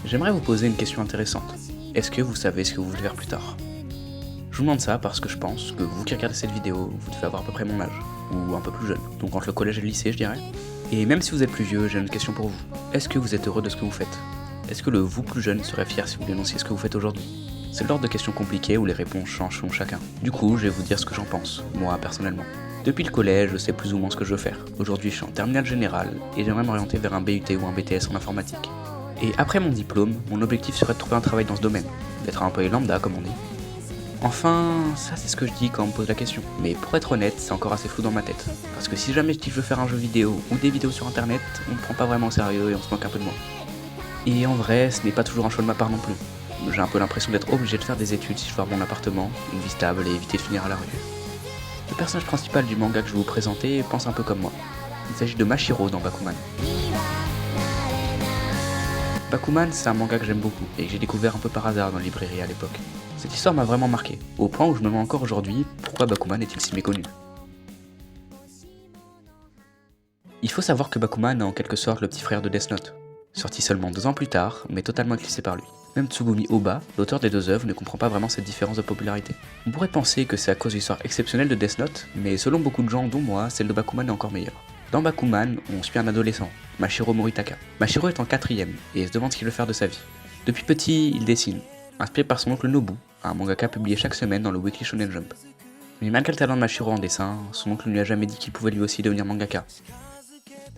J'aimerais vous poser une question intéressante. Est-ce que vous savez ce que vous voulez faire plus tard? Je vous demande ça parce que je pense que vous qui regardez cette vidéo, vous devez avoir à peu près mon âge, ou un peu plus jeune, donc entre le collège et le lycée je dirais. Et même si vous êtes plus vieux, j'ai une question pour vous. Est-ce que vous êtes heureux de ce que vous faites? Est-ce que le vous plus jeune serait fier si vous dénonciez ce que vous faites aujourd'hui? C'est le genre de questions compliquées où les réponses changent selon chacun. Du coup, je vais vous dire ce que j'en pense, moi personnellement. Depuis le collège, je sais plus ou moins ce que je veux faire. Aujourd'hui, je suis en terminale générale et j'aimerais m'orienter vers un BUT ou un BTS en informatique. Et après mon diplôme, mon objectif serait de trouver un travail dans ce domaine, d'être un employé lambda comme on dit. Enfin, ça c'est ce que je dis quand on me pose la question. Mais pour être honnête, c'est encore assez flou dans ma tête. Parce que si jamais je dis que je veux faire un jeu vidéo ou des vidéos sur internet, on me prend pas vraiment au sérieux et on se moque un peu de moi. Et en vrai, ce n'est pas toujours un choix de ma part non plus. J'ai un peu l'impression d'être obligé de faire des études si je veux avoir mon appartement, une vie stable et éviter de finir à la rue. Le personnage principal du manga que je vais vous présenter pense un peu comme moi. Il s'agit de Mashiro dans Bakuman. Bakuman, c'est un manga que j'aime beaucoup et que j'ai découvert un peu par hasard dans la librairie à l'époque. Cette histoire m'a vraiment marqué, au point où je me demande encore aujourd'hui pourquoi Bakuman est-il si méconnu. Il faut savoir que Bakuman est en quelque sorte le petit frère de Death Note, sorti seulement 2 ans plus tard, mais totalement éclipsé par lui. Même Tsugumi Ohba, l'auteur des deux œuvres, ne comprend pas vraiment cette différence de popularité. On pourrait penser que c'est à cause de l'histoire exceptionnelle de Death Note, mais selon beaucoup de gens, dont moi, celle de Bakuman est encore meilleure. Dans Bakuman, on suit un adolescent, Mashiro Moritaka. Mashiro est en 4ème et se demande ce qu'il veut faire de sa vie. Depuis petit, il dessine, inspiré par son oncle Nobu, un mangaka publié chaque semaine dans le Weekly Shonen Jump. Mais malgré le talent de Mashiro en dessin, son oncle ne lui a jamais dit qu'il pouvait lui aussi devenir mangaka.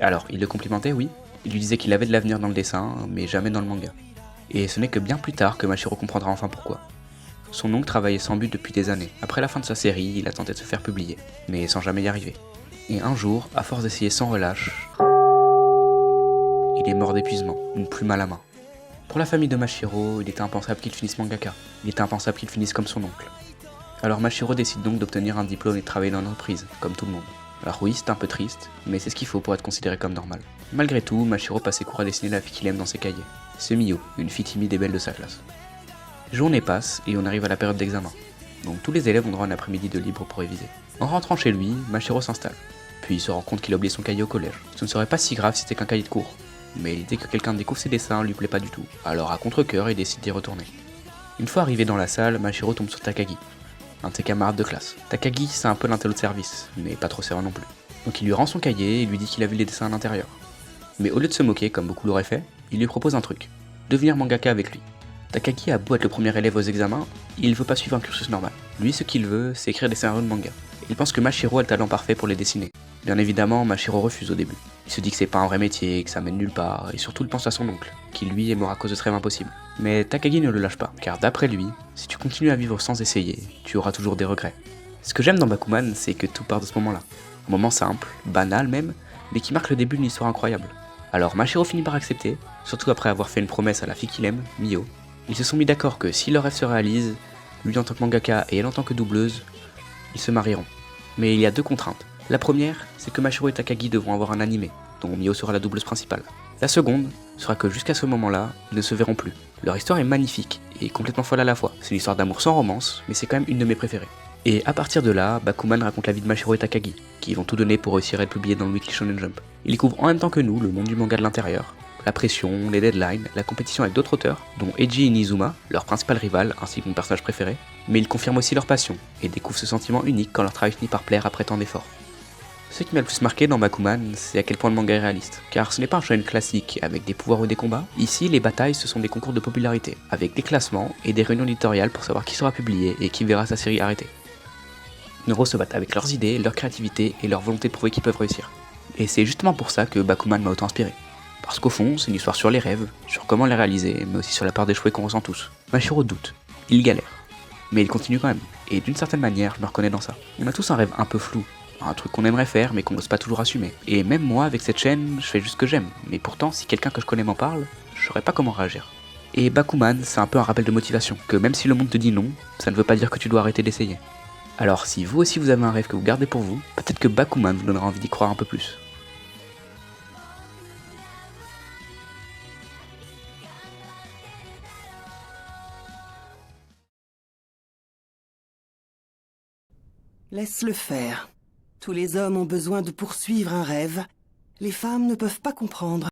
Alors, il le complimentait, oui, il lui disait qu'il avait de l'avenir dans le dessin, mais jamais dans le manga. Et ce n'est que bien plus tard que Mashiro comprendra enfin pourquoi. Son oncle travaillait sans but depuis des années. Après la fin de sa série, il a tenté de se faire publier, mais sans jamais y arriver. Et un jour, à force d'essayer sans relâche, il est mort d'épuisement, une plume à la main. Pour la famille de Mashiro, il était impensable qu'il finisse mangaka. Il était impensable qu'il finisse comme son oncle. Alors Mashiro décide donc d'obtenir un diplôme et de travailler dans une entreprise, comme tout le monde. Alors oui, c'est un peu triste, mais c'est ce qu'il faut pour être considéré comme normal. Malgré tout, Mashiro passe ses cours à dessiner la fille qu'il aime dans ses cahiers. C'est Mio, une fille timide et belle de sa classe. Les journées passent et on arrive à la période d'examen. Donc tous les élèves ont droit à un après-midi de libre pour réviser. En rentrant chez lui, Mashiro s'installe. Puis il se rend compte qu'il a oublié son cahier au collège. Ce ne serait pas si grave si c'était qu'un cahier de cours. Mais l'idée que quelqu'un découvre ses dessins lui plaît pas du tout. Alors à contre-cœur, il décide d'y retourner. Une fois arrivé dans la salle, Mashiro tombe sur Takagi, un de ses camarades de classe. Takagi, c'est un peu l'intello de service, mais pas trop sérieux non plus. Donc il lui rend son cahier et lui dit qu'il a vu les dessins à l'intérieur. Mais au lieu de se moquer, comme beaucoup l'auraient fait, il lui propose un truc, devenir mangaka avec lui. Takagi a beau être le premier élève aux examens, il veut pas suivre un cursus normal. Lui, ce qu'il veut, c'est écrire des scénarios de manga. Il pense que Mashiro a le talent parfait pour les dessiner. Bien évidemment, Mashiro refuse au début. Il se dit que c'est pas un vrai métier, que ça mène nulle part, et surtout il pense à son oncle, qui lui est mort à cause de ce rêve impossible. Mais Takagi ne le lâche pas, car d'après lui, si tu continues à vivre sans essayer, tu auras toujours des regrets. Ce que j'aime dans Bakuman, c'est que tout part de ce moment-là. Un moment simple, banal même, mais qui marque le début d'une histoire incroyable. Alors Mashiro finit par accepter, surtout après avoir fait une promesse à la fille qu'il aime, Mio. Ils se sont mis d'accord que si leur rêve se réalise, lui en tant que mangaka et elle en tant que doubleuse, ils se marieront. Mais il y a 2 contraintes. La première, c'est que Mashiro et Takagi devront avoir un animé, dont Mio sera la doubleuse principale. La seconde sera que jusqu'à ce moment-là, ils ne se verront plus. Leur histoire est magnifique et complètement folle à la fois. C'est une histoire d'amour sans romance, mais c'est quand même une de mes préférées. Et à partir de là, Bakuman raconte la vie de Mashiro et Takagi, qui vont tout donner pour réussir à être publiés dans le Weekly Shonen Jump. Ils couvrent en même temps que nous le monde du manga de l'intérieur, la pression, les deadlines, la compétition avec d'autres auteurs, dont Eiji Inizuma, leur principal rival ainsi que mon personnage préféré, mais ils confirment aussi leur passion, et découvrent ce sentiment unique quand leur travail finit par plaire après tant d'efforts. Ce qui m'a le plus marqué dans Bakuman, c'est à quel point le manga est réaliste, car ce n'est pas un shonen classique avec des pouvoirs ou des combats. Ici, les batailles ce sont des concours de popularité, avec des classements et des réunions éditoriales pour savoir qui sera publié et qui verra sa série arrêtée. Les héros se battent avec leurs idées, leur créativité et leur volonté de prouver qu'ils peuvent réussir. Et c'est justement pour ça que Bakuman m'a autant inspiré. Parce qu'au fond, c'est une histoire sur les rêves, sur comment les réaliser, mais aussi sur la peur d'échouer qu'on ressent tous. Mashiro doute, il galère, mais il continue quand même, et d'une certaine manière, je me reconnais dans ça. On a tous un rêve un peu flou, un truc qu'on aimerait faire mais qu'on n'ose pas toujours assumer. Et même moi, avec cette chaîne, je fais juste ce que j'aime, mais pourtant, si quelqu'un que je connais m'en parle, je saurais pas comment réagir. Et Bakuman, c'est un peu un rappel de motivation, que même si le monde te dit non, ça ne veut pas dire que tu dois arrêter d'essayer. Alors si vous aussi vous avez un rêve que vous gardez pour vous, peut-être que Bakuman vous donnera envie d'y croire un peu plus. Laisse-le faire. Tous les hommes ont besoin de poursuivre un rêve. Les femmes ne peuvent pas comprendre.